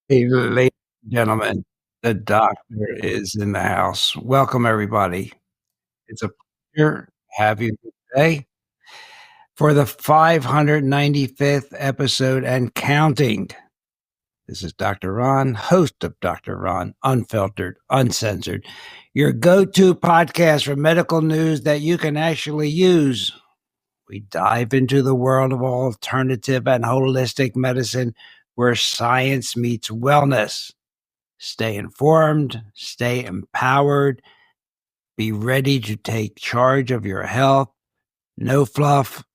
Hey, ladies and gentlemen, the doctor is in the house. Welcome, everybody. It's a pleasure to have you today for the 595th episode and counting. This is Dr. Ron, host of Dr. Ron, Unfiltered, Uncensored, your go to podcast for medical news that you can actually use. We dive into the world of alternative and holistic medicine where science meets wellness. Stay informed, stay empowered, be ready to take charge of your health. No fluff,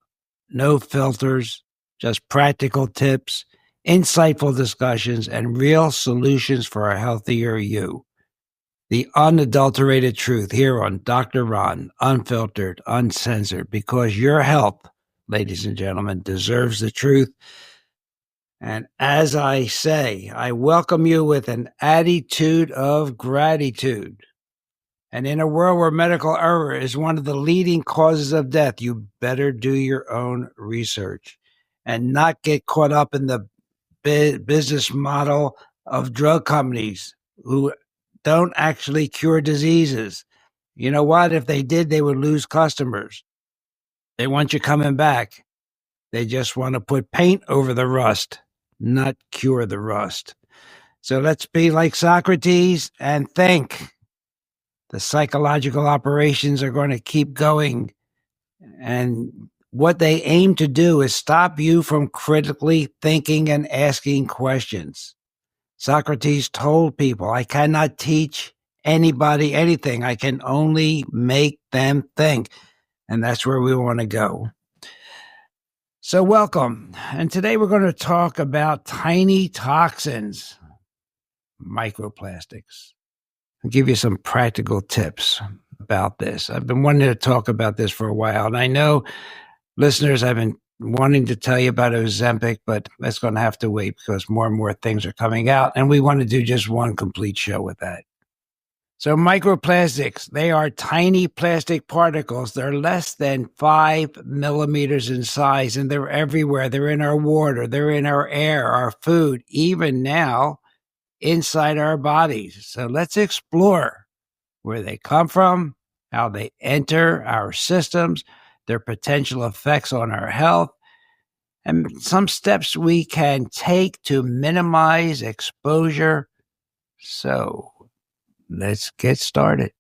no filters, just practical tips, insightful discussions, and real solutions for a healthier you. The unadulterated truth here on Dr. Ron, Unfiltered, Uncensored, because your health, ladies and gentlemen, deserves the truth. And as I say, I welcome you with an attitude of gratitude. And in a world where medical error is one of the leading causes of death, you better do your own research and not get caught up in the business model of drug companies who don't actually cure diseases. You know what? If they did, they would lose customers. They want you coming back. They just want to put paint over the rust, not cure the rust. So let's be like Socrates and think. The psychological operations are going to keep going. And what they aim to do is stop you from critically thinking and asking questions. Socrates told people, I cannot teach anybody anything. I can only make them think. And that's where we want to go. So welcome. And today we're going to talk about tiny toxins, microplastics. I'll give you some practical tips about this. I've been wanting to talk about this for a while, and I know listeners, I've been wanting to tell you about Ozempic, but that's going to have to wait because more and more things are coming out, and we want to do just one complete show with that. So microplastics, they are tiny plastic particles. They're less than 5 millimeters in size, and they're everywhere. They're in our water. They're in our air, our food, even now inside our bodies. So let's explore where they come from, how they enter our systems, their potential effects on our health, and some steps we can take to minimize exposure. So let's get started.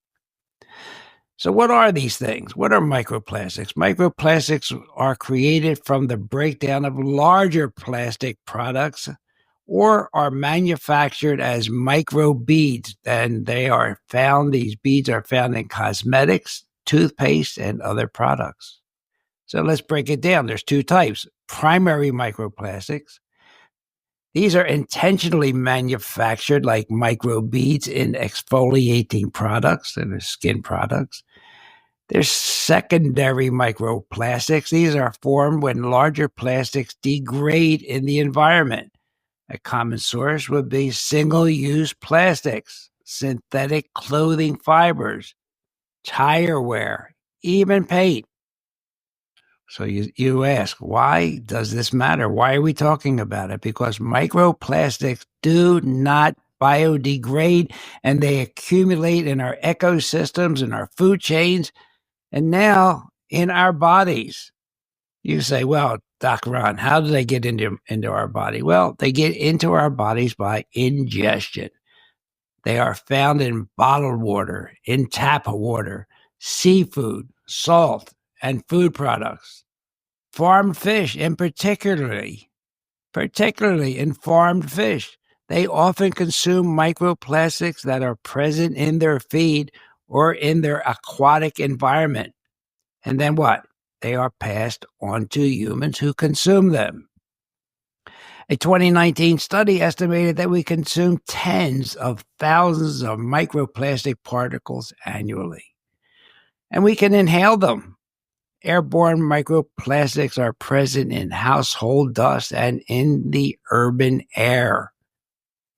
So what are these things? What are microplastics? Microplastics are created from the breakdown of larger plastic products or are manufactured as microbeads. And these beads are found in cosmetics, toothpaste, and other products. So let's break it down. There's two types. Primary microplastics. These are intentionally manufactured like microbeads in exfoliating products and skin products. There's secondary microplastics. These are formed when larger plastics degrade in the environment. A common source would be single-use plastics, synthetic clothing fibers, tire wear, even paint. So you ask, why does this matter? Why are we talking about it? Because microplastics do not biodegrade and they accumulate in our ecosystems, in our food chains, and now in our bodies. You say, well, Doc Ron, how do they get into our body? Well, they get into our bodies by ingestion. They are found in bottled water, in tap water, seafood, salt, and food products. Farmed fish, and particularly in farmed fish, they often consume microplastics that are present in their feed or in their aquatic environment. And then what? They are passed on to humans who consume them. A 2019 study estimated that we consume tens of thousands of microplastic particles annually. And we can inhale them. Airborne microplastics are present in household dust and in the urban air.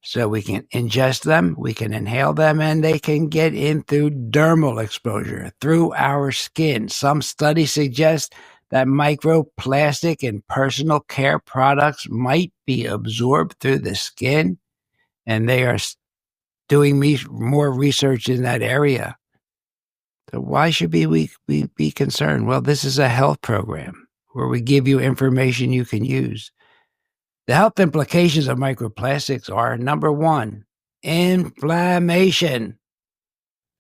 So we can ingest them, we can inhale them, and they can get in through dermal exposure, through our skin. Some studies suggest that microplastic in personal care products might be absorbed through the skin and they are doing more research in that area. So why should we be concerned? Well, this is a health program where we give you information you can use. The health implications of microplastics are, number one, inflammation.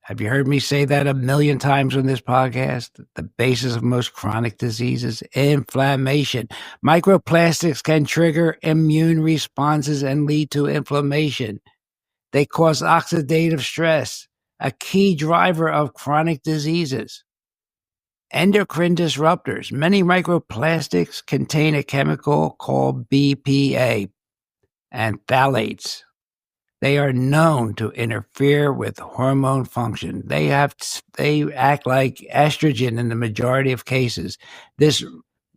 Have you heard me say that a million times on this podcast? The basis of most chronic diseases, inflammation. Microplastics can trigger immune responses and lead to inflammation. They cause oxidative stress, a key driver of chronic diseases. Endocrine disruptors. Many microplastics contain a chemical called BPA and phthalates. They are known to interfere with hormone function. They act like estrogen in the majority of cases. This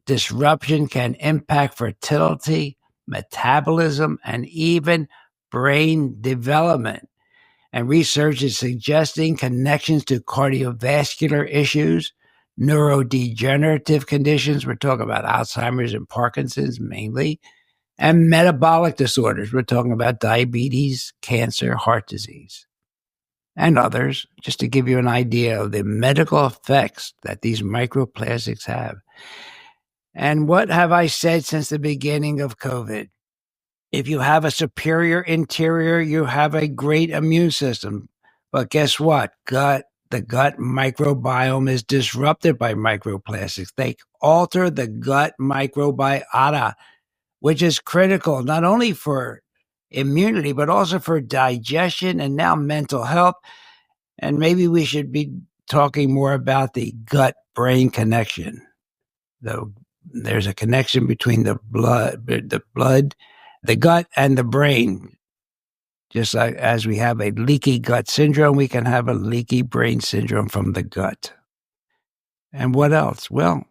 disruption can impact fertility, metabolism, and even brain development. And research is suggesting connections to cardiovascular issues, neurodegenerative conditions. We're talking about Alzheimer's and Parkinson's mainly, and metabolic disorders. We're talking about diabetes, cancer, heart disease, and others, just to give you an idea of the medical effects that these microplastics have. And what have I said since the beginning of COVID? If you have a superior interior, you have a great immune system. But guess what? The gut microbiome is disrupted by microplastics. They alter the gut microbiota, which is critical not only for immunity, but also for digestion and now mental health. And maybe we should be talking more about the gut-brain connection. Though there's a connection between the gut, and the brain. Just like as we have a leaky gut syndrome, we can have a leaky brain syndrome from the gut. And what else? Well,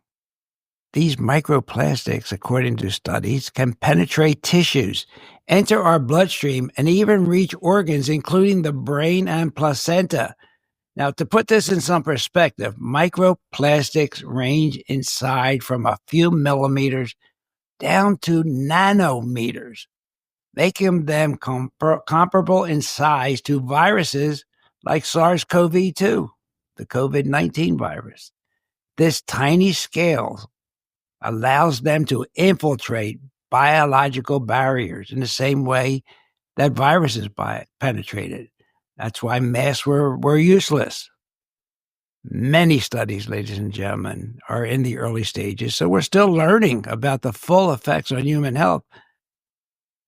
these microplastics, according to studies, can penetrate tissues, enter our bloodstream, and even reach organs, including the brain and placenta. Now, to put this in some perspective, microplastics range in size from a few millimeters down to nanometers, making them comparable in size to viruses like SARS-CoV-2, the COVID-19 virus. This tiny scale allows them to infiltrate biological barriers in the same way that viruses penetrated. That's why masks were useless. Many studies, ladies and gentlemen, are in the early stages, so we're still learning about the full effects on human health.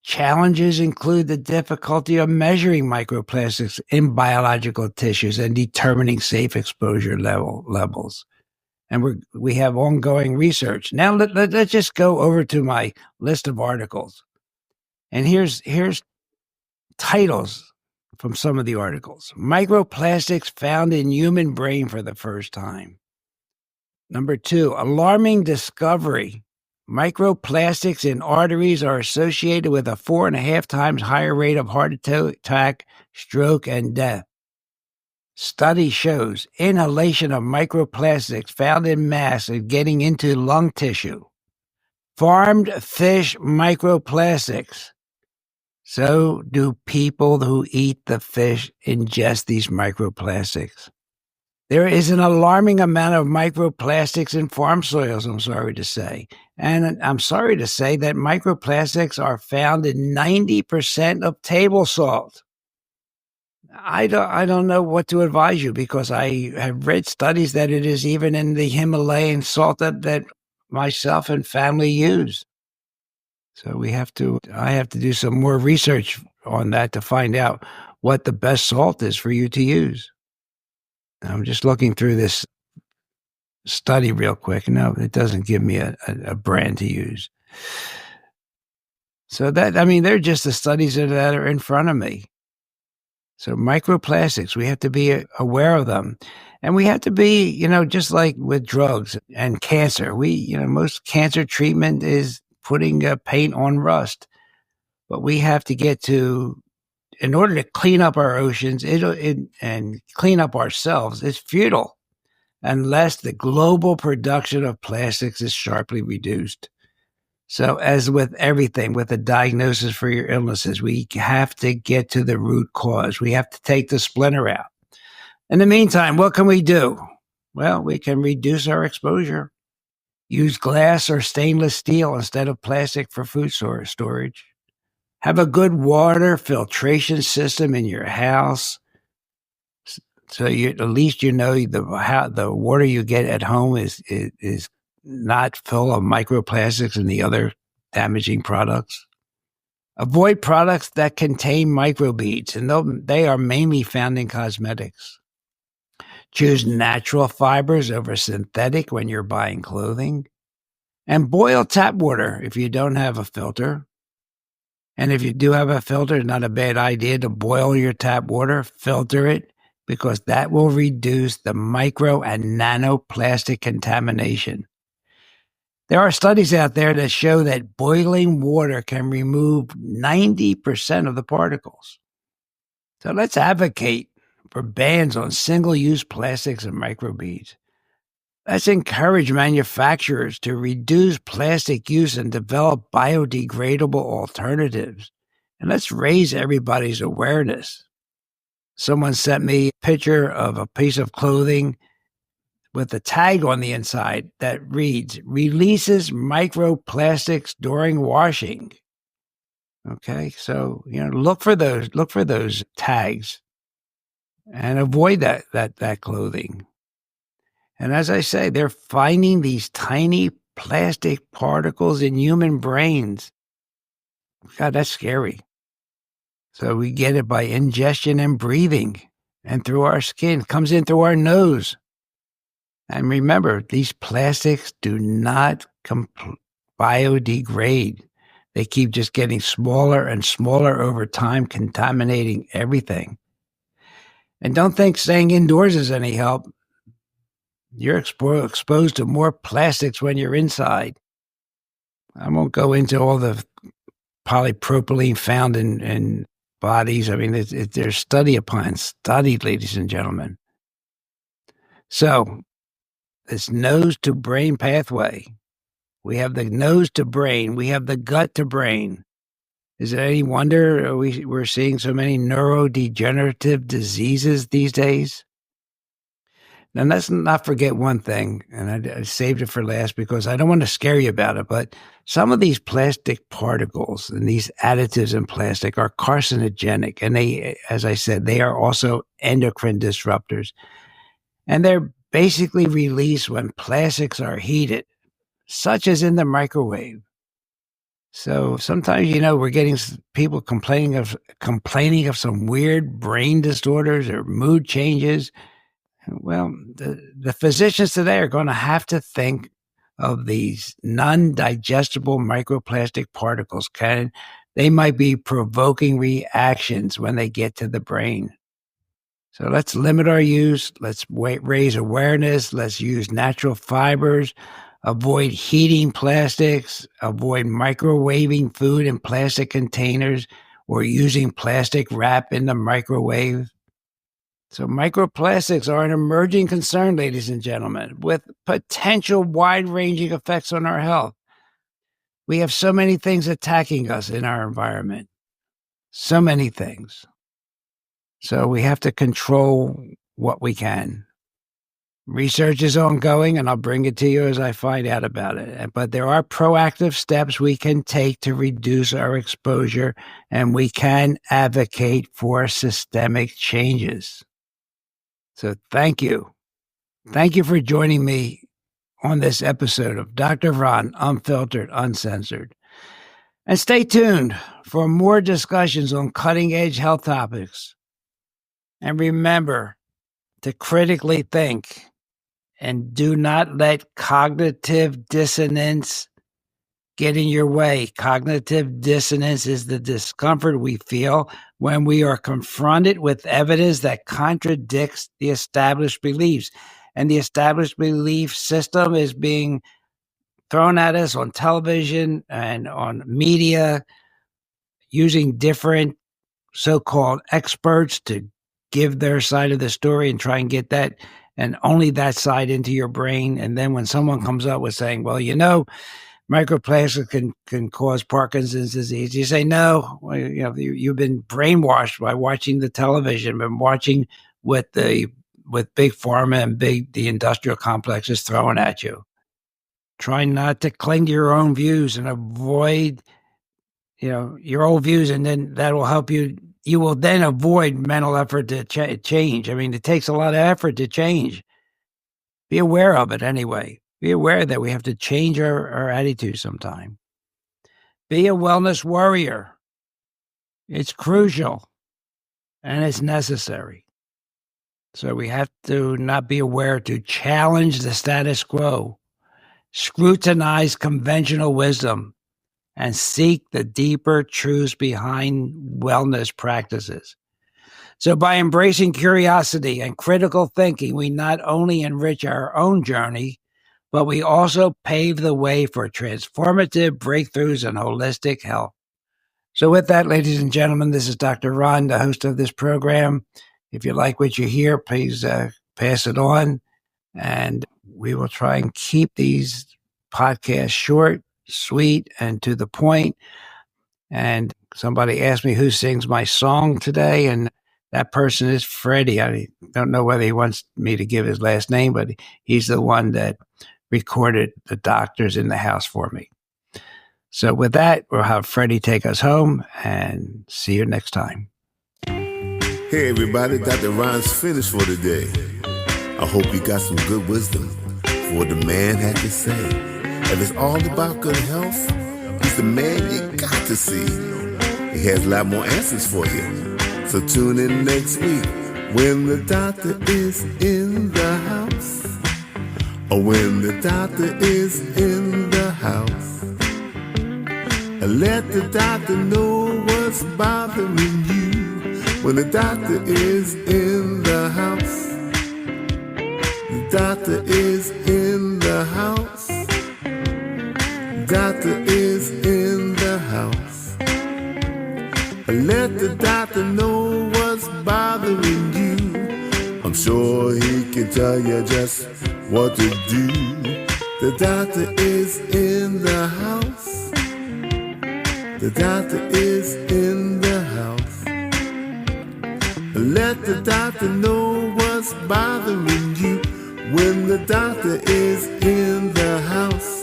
Challenges include the difficulty of measuring microplastics in biological tissues and determining safe exposure levels. And we have ongoing research. Now let's just go over to my list of articles. And here's titles from some of the articles. Microplastics found in human brain for the first time. Number 2, alarming discovery. Microplastics in arteries are associated with a 4.5 times higher rate of heart attack, stroke, and death. Study shows inhalation of microplastics found in mass is getting into lung tissue. Farmed fish microplastics. So do people who eat the fish ingest these microplastics? There is an alarming amount of microplastics in farm soils, I'm sorry to say. And I'm sorry to say that microplastics are found in 90% of table salt. I don't know what to advise you, because I have read studies that it is even in the Himalayan salt that myself and family use. So I have to do some more research on that to find out what the best salt is for you to use. I'm just looking through this study real quick. No, it doesn't give me a brand to use. So they're just the studies that are in front of me. So microplastics, we have to be aware of them. And we have to be, just like with drugs and cancer, most cancer treatment is putting paint on rust. But we have to get to, in order to clean up our oceans and clean up ourselves, it's futile unless the global production of plastics is sharply reduced. So, as with everything, with a diagnosis for your illnesses, we have to get to the root cause. We have to take the splinter out. In the meantime, what can we do? Well, we can reduce our exposure. Use glass or stainless steel instead of plastic for food storage. Have a good water filtration system in your house, so at least you know the water you get at home is not full of microplastics and the other damaging products. Avoid products that contain microbeads, and they are mainly found in cosmetics. Choose natural fibers over synthetic when you're buying clothing. And boil tap water if you don't have a filter. And if you do have a filter, it's not a bad idea to boil your tap water, filter it, because that will reduce the micro and nanoplastic contamination. There are studies out there that show that boiling water can remove 90% of the particles. So let's advocate for bans on single-use plastics and microbeads. Let's encourage manufacturers to reduce plastic use and develop biodegradable alternatives. And let's raise everybody's awareness. Someone sent me a picture of a piece of clothing with a tag on the inside that reads, "Releases microplastics during washing." Okay, so look for those tags and avoid that clothing. And as I say, they're finding these tiny plastic particles in human brains. God, that's scary. So we get it by ingestion and breathing and through our skin. It comes in through our nose. And remember, these plastics do not biodegrade. They keep just getting smaller and smaller over time, contaminating everything. And don't think staying indoors is any help. You're exposed to more plastics when you're inside. I won't go into all the polypropylene found in bodies. I mean, there's study upon study, ladies and gentlemen. So this nose to brain pathway, we have the nose to brain, we have the gut to brain. Is it any wonder we're seeing so many neurodegenerative diseases these days? Now, let's not forget one thing, and I saved it for last because I don't want to scare you about it, but some of these plastic particles and these additives in plastic are carcinogenic, and they, as I said, they are also endocrine disruptors. And they're basically released when plastics are heated, such as in the microwave. So sometimes, we're getting people complaining of some weird brain disorders or mood changes. Well, the physicians today are going to have to think of these non-digestible microplastic particles. They might be provoking reactions when they get to the brain. So let's limit our use. Let's raise awareness. Let's use natural fibers. Avoid heating plastics. Avoid microwaving food in plastic containers or using plastic wrap in the microwave. So microplastics are an emerging concern, ladies and gentlemen, with potential wide-ranging effects on our health. We have so many things attacking us in our environment. So many things. So we have to control what we can. Research is ongoing, and I'll bring it to you as I find out about it. But there are proactive steps we can take to reduce our exposure, and we can advocate for systemic changes. So thank you. Thank you for joining me on this episode of Dr. Ron, Unfiltered, Uncensored. And stay tuned for more discussions on cutting-edge health topics. And remember to critically think and do not let cognitive dissonance get in your way. Cognitive dissonance is the discomfort we feel when we are confronted with evidence that contradicts the established beliefs. And the established belief system is being thrown at us on television and on media using different so-called experts to give their side of the story and try and get that and only that side into your brain. And then when someone comes up with saying, well, microplastics can cause Parkinson's disease. You say no. Well, you've been brainwashed by watching the television, been watching what with big pharma and the industrial complex is throwing at you. Try not to cling to your own views and avoid your old views, and then that will help you. You will then avoid mental effort to change. I mean, it takes a lot of effort to change. Be aware of it anyway. Be aware that we have to change our attitude sometime. Be a wellness warrior. It's crucial and it's necessary. So we have to not be aware to challenge the status quo, scrutinize conventional wisdom, and seek the deeper truths behind wellness practices. So by embracing curiosity and critical thinking, we not only enrich our own journey, but we also pave the way for transformative breakthroughs in holistic health. So with that, ladies and gentlemen, this is Dr. Ron, the host of this program. If you like what you hear, please pass it on. And we will try and keep these podcasts short, sweet, and to the point. And somebody asked me who sings my song today, and that person is Freddie. I don't know whether he wants me to give his last name, but he's the one that recorded the Doctors in the House for me. So with that, we'll have Freddie take us home, and see you next time. Hey everybody, Dr. Ron's finished for today. I hope you got some good wisdom for what the man had to say. If it's all about good health, he's the man you got to see. He has a lot more answers for you. So tune in next week when the doctor is in the house. Or when the doctor is in the house. And let the doctor know what's bothering you. When the doctor is in the house. The doctor is in the house. The doctor is in the house. And let the doctor know what's bothering you. I'm sure he can tell you just what to do. The doctor is in the house. The doctor is in the house. Let the doctor know what's bothering you. When the doctor is in the house.